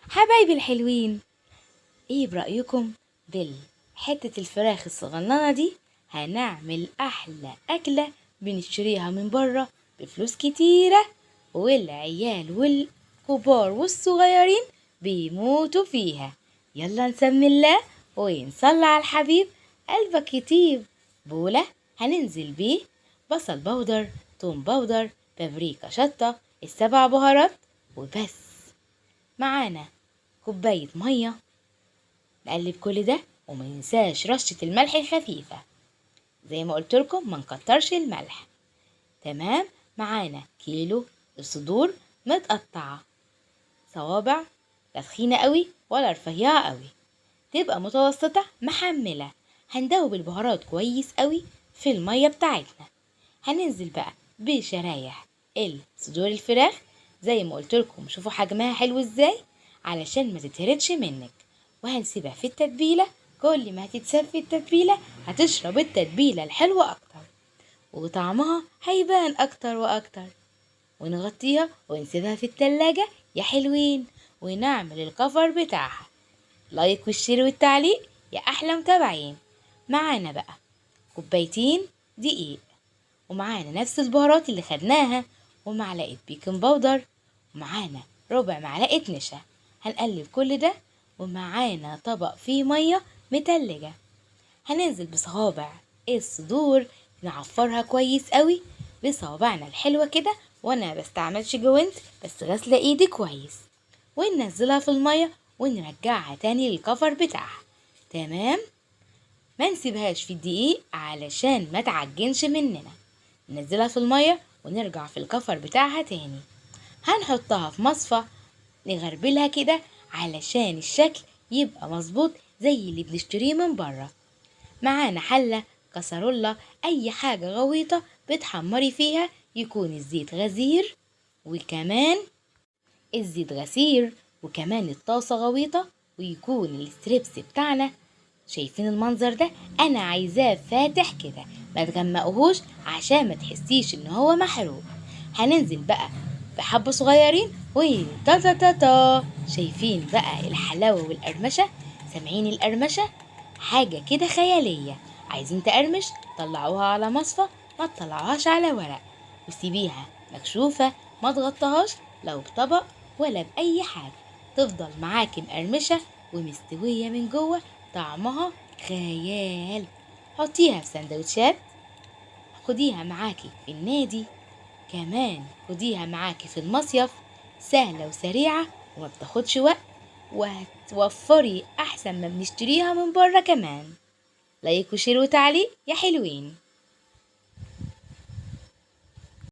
حبايبي الحلوين، ايه برأيكم بالحتة الفراخ الصغننة دي؟ هنعمل احلى اكلة بنشتريها من بره بفلوس كتيرة، والعيال والكبار والصغيرين بيموتوا فيها. يلا نسمي الله ونصلي على الحبيب. قلبك يطيب. بولة هننزل بيه بصل بودر، توم بودر، بابريكا، شطة، السبع بهارات وبس. معانا كوباية مية. نقلب كل ده وما ننساش رشة الملح الخفيفة، زي ما قلت لكم ما نكترش الملح. تمام. معانا كيلو الصدور متقطعة صوابع، لا تخينة قوي ولا رفيعة قوي، تبقى متوسطة محملة. هندوب البهارات كويس قوي في المية بتاعتنا. هننزل بقى بشرايح الصدور الفراخ زي ما قلت لكم. شوفوا حجمها حلو ازاي علشان ما تتهرتش منك. وهنسيبها في التتبيلة. كل ما هتتساب في التتبيلة هتشرب التتبيلة الحلوة اكتر، وطعمها هيبان اكتر واكتر. ونغطيها ونسيبها في التلاجة يا حلوين، ونعمل الكفر بتاعها. لايك والشير والتعليق يا احلى متابعين. معانا بقى كوبايتين دقيق، ومعانا نفس البهارات اللي خدناها، ومعلقة بيكنج باودر، ومعانا ربع معلقة نشا. هنقلب كل ده، ومعانا طبق فيه مية متلجة. هننزل بصوابع الصدور، نعفرها كويس قوي بصوابعنا الحلوة كده. وانا بستعملش جوانت، بس غسلة ايدي كويس. وننزلها في المية ونرجعها تاني للكفر بتاعها. تمام. ما نسيبهاش في الدقيق علشان ما تعجنش مننا. ننزلها في المية ونرجع في الكفر بتاعها تاني. هنحطها في مصفى نغربلها كده علشان الشكل يبقى مظبوط زي اللي بنشتريه من بره. معانا حلة، كسرولة، اي حاجة غويطة بتحمري فيها، يكون الزيت غزير وكمان وكمان الطاسة غويطة، ويكون الستريبس بتاعنا. شايفين المنظر ده؟ انا عايزاه فاتح كده، ما تغمقهوش عشان ما تحسيش ان هو محروق. هننزل بقى بحبة صغيرين تا تا تا تا. شايفين بقى الحلاوة والقرمشة؟ سامعين القرمشة؟ حاجة كده خيالية. عايزين تقرمش؟ طلعوها على مصفى، ما تطلعوهاش على ورق، وسيبيها مكشوفة، ما تغطهاش لو بطبق ولا بأي حاجة. تفضل معاكي مقرمشة ومستوية من جوه، طعمها خيال. حطيها في سندوتشات، خديها معاكي في النادي، كمان خديها معاكي في المصيف. سهلة وسريعة وما بتاخدش وقت، وهتوفري أحسن ما بنشتريها من بره كمان. لايك وشير وتعليق يا حلوين.